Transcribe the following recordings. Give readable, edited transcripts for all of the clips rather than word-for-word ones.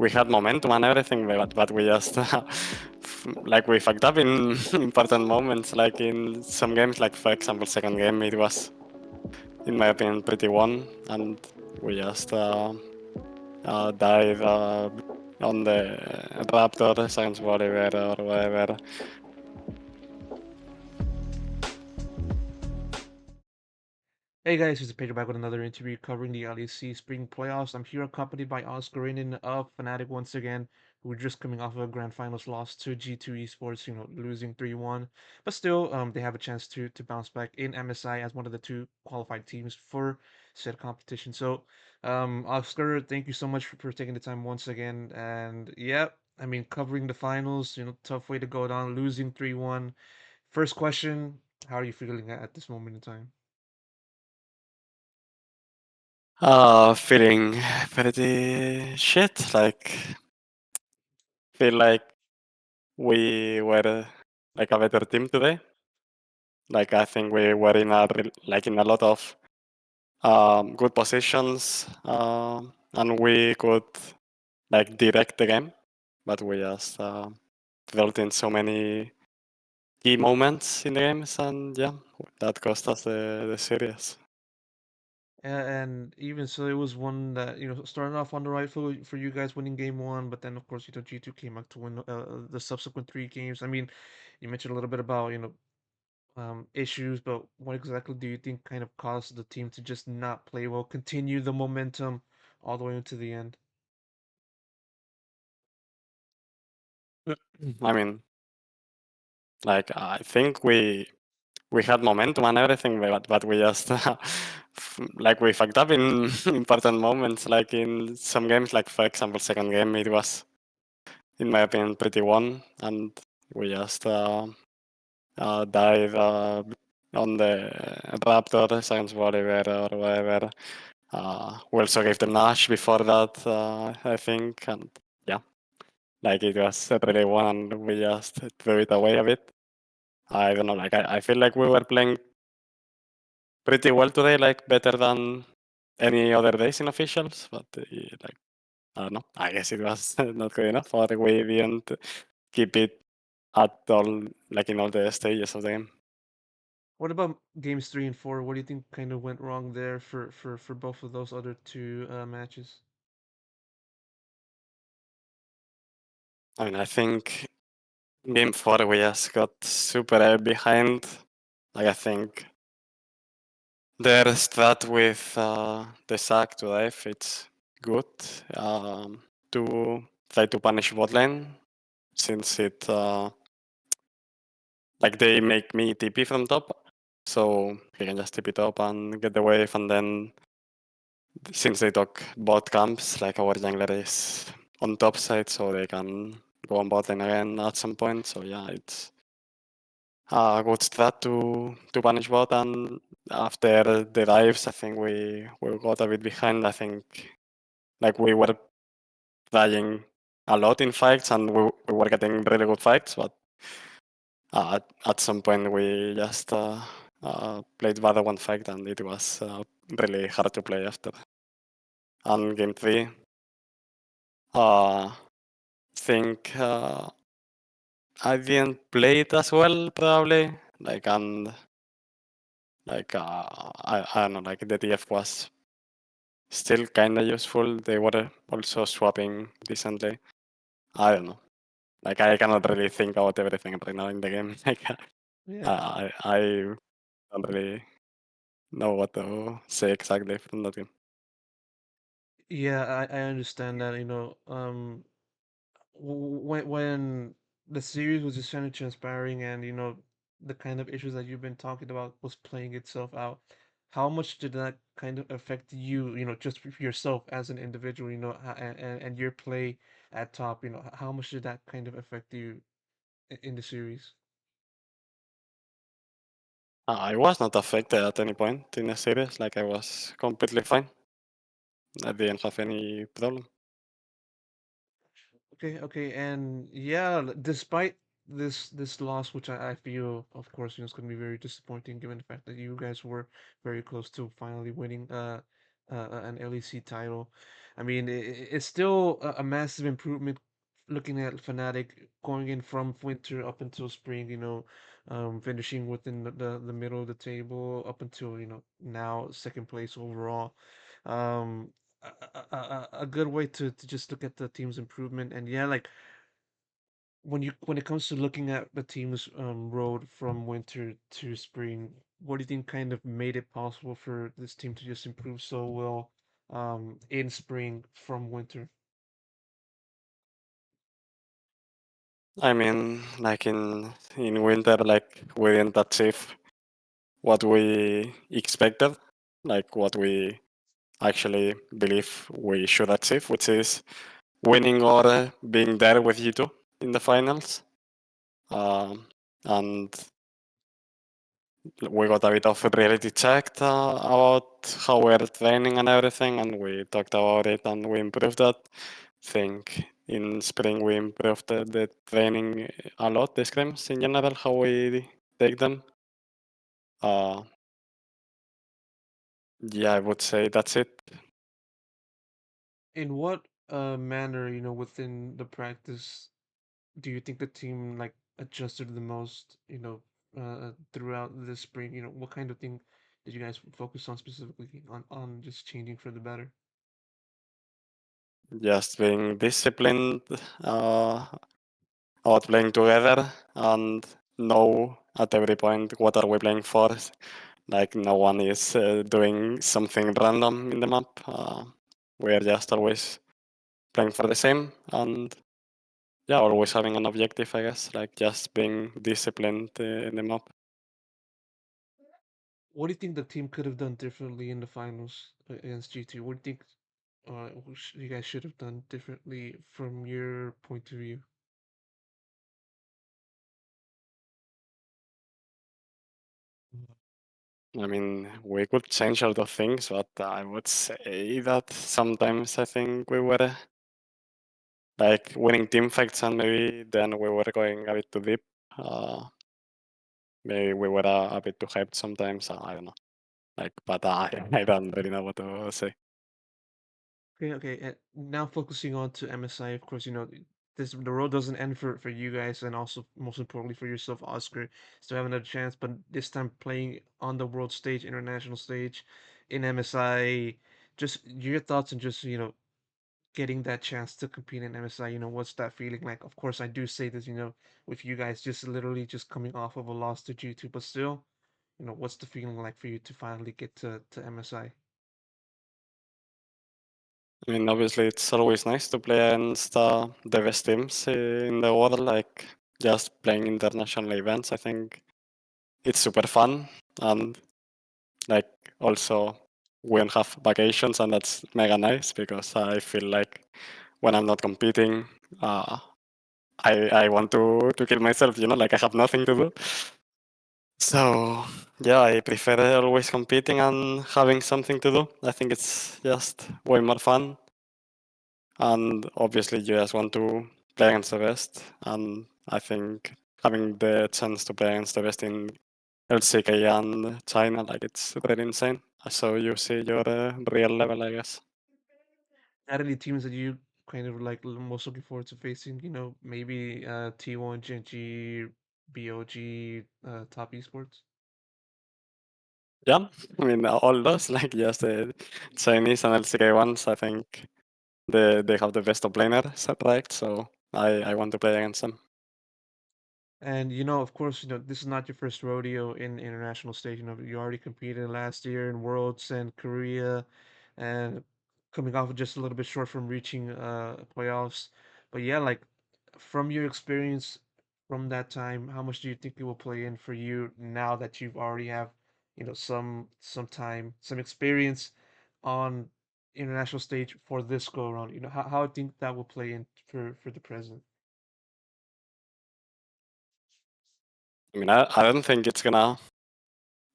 we had momentum and everything, but we just like we fucked up in important moments. Like in some games, like for example, second game, it was, in my opinion, pretty won, and we just died on the Raptors against Bolívar or whatever. Hey guys, it's Pedro back with another interview covering the LEC Spring Playoffs. I'm here accompanied by Oscarinin of Fnatic once again, who are just coming off of a grand finals loss to G2 Esports, losing 3-1. But still, they have a chance to bounce back in MSI as one of the two qualified teams for said competition. So, Oscar, thank you so much for taking the time once again. And yeah, I mean, covering the finals, tough way to go down, losing 3-1. First question, how are you feeling at this moment in time? Feeling pretty shit. Like, feel like we were like a better team today. Like, I think we were in in a lot of good positions, and we could like direct the game, but we just felt in so many key moments in the games, and yeah, that cost us the series. And even so, it was one that starting off on the right foot for you guys, winning game one, but then of course G2 came out to win the subsequent three games. I mean, you mentioned a little bit about issues, but what exactly do you think kind of caused the team to just not play well, continue the momentum all the way into the end? I mean, like I think we had momentum and everything, but we just like we fucked up in important moments. Like in some games, like for example, second game, it was, in my opinion, pretty won, and we just died on the Raptors against Bolívar or whatever. We also gave them Nash before that, I think, and yeah, like it was really one, and we just threw it away a bit. I don't know, like I feel like we were playing pretty well today, like better than any other days in officials, but like I don't know. I guess it was not good enough, or we didn't keep it at all, like in all the stages of the game. What about games three and four? What do you think kind of went wrong there for both of those other two matches? I mean, I think game four we just got super behind. Like I think their strat with the sack to life, it's good to try to punish bot lane, since it like they make me TP from top, so he can just TP top and get the wave, and then since they took bot camps, like our jungler is on top side, so they can go on bot lane again at some point. So yeah, it's a good strat to punish bot, and after the dives, I think we got a bit behind. I think like we were trying a lot in fights, and we were getting really good fights, but at some point we just played bad one fight, and it was really hard to play after. And game three, uh, think I didn't play it as well probably. Like and like I don't know, like the DF was still kind of useful. They were also swapping decently. I don't know. Like I cannot really think about everything right now in the game. Like Yeah. I don't really know what to say exactly from that game. Yeah, I understand that, when the series was essentially transpiring and the kind of issues that you've been talking about was playing itself out, how much did that kind of affect you, just for yourself as an individual, and your play at top, how much did that kind of affect you in the series? I was not affected at any point in the series. Like I was completely fine. I didn't have any problem. Okay, okay, and yeah, despite this loss, which I feel, of course, it's going to be very disappointing given the fact that you guys were very close to finally winning an LEC title. I mean, it's still a massive improvement looking at Fnatic going in from winter up until spring, finishing within the middle of the table up until, now second place overall. Um, a good way to just look at the team's improvement. And yeah, like when it comes to looking at the team's road from winter to spring, what do you think kind of made it possible for this team to just improve so well in spring from winter? I mean, like in winter, like we didn't achieve what we expected, like what we actually believe we should achieve, which is winning or being there with G2 in the finals. And we got a bit of a reality check about how we're training and everything, and we talked about it and we improved that. Think in spring we improved the training a lot, the scrims in general, how we take them. Yeah, I would say that's it. In what manner, within the practice, do you think the team like adjusted the most, throughout the spring? What kind of thing did you guys focus on specifically on just changing for the better? Just being disciplined about playing together and know at every point what are we playing for. Like no one is doing something random in the map. We are just always playing for the same and yeah, always having an objective, I guess, like just being disciplined in the map. What do you think the team could have done differently in the finals against G2? What do you think you guys should have done differently from your point of view? I mean, we could change a lot of things, but I would say that sometimes I think we were like winning team fights and maybe then we were going a bit too deep. Maybe we were a bit too hyped sometimes. I don't know. Like, but I don't really know what to say. Okay, okay. And now focusing on to MSI, of course, the road doesn't end for you guys, and also most importantly for yourself, Oscar, still having a chance, but this time playing on the world stage, international stage, in MSI. Just your thoughts and just getting that chance to compete in MSI. What's that feeling like? Of course, I do say this, with you guys just literally just coming off of a loss to G2, but still, what's the feeling like for you to finally get to MSI? I mean, obviously, it's always nice to play against the best teams in the world. Like, just playing international events, I think it's super fun. And, like, also, we don't have vacations, and that's mega nice because I feel like when I'm not competing, uh, I want to kill myself, like I have nothing to do. So, yeah, I prefer always competing and having something to do. I think it's just way more fun. And obviously, you just want to play against the best. And I think having the chance to play against the best in LCK and China, like it's really insane. So you see your real level, I guess. Are any teams that you kind of like most looking forward to facing? Maybe T1, Genji, BOG, Top Esports. Yeah, I mean, all those, like just the Chinese and LCK ones, I think they have the best of laners, right? So I want to play against them. And of course, this is not your first rodeo in international stage. You already competed last year in Worlds and Korea, and coming off just a little bit short from reaching playoffs. But yeah, like from your experience from that time, how much do you think it will play in for you now that you've already have, some time, some experience on international stage for this go around? How I think that will play in for the present. I mean, I don't think it's gonna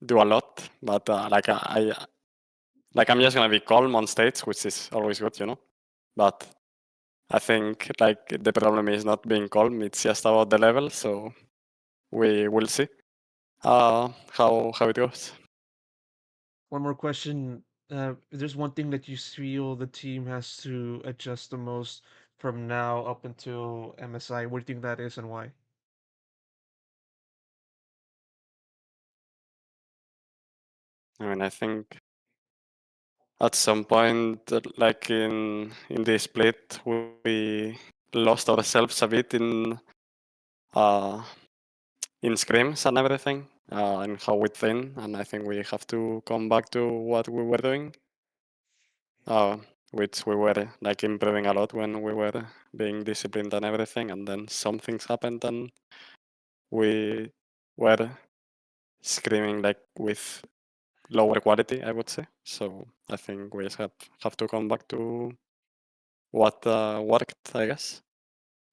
do a lot, but like I'm just gonna be calm on stage, which is always good. But I think like the problem is not being calm; it's just about the level. So we will see how it goes. One more question. if there's one thing that you feel the team has to adjust the most from now up until MSI, what do you think that is and why? I mean, I think at some point, like in the split, we lost ourselves a bit uh, in scrims and everything, and how we train. And I think we have to come back to what we were doing, uh, which we were like improving a lot when we were being disciplined and everything. And then some things happened, and we were screaming like with lower quality, I would say. So I think we just have to come back to what worked, I guess.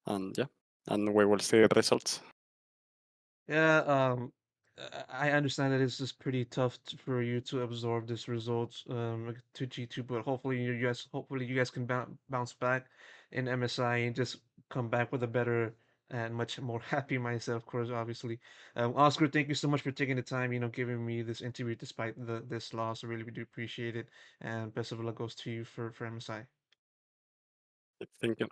And yeah, and we will see the results. Yeah, I understand that it's just pretty tough for you to absorb this results to G2, but hopefully you guys can bounce back in MSI and just come back with a better and much more happy mindset, of course, obviously. Oscar, thank you so much for taking the time, giving me this interview despite this loss. I really do appreciate it, and best of luck goes to you for MSI. Thank you.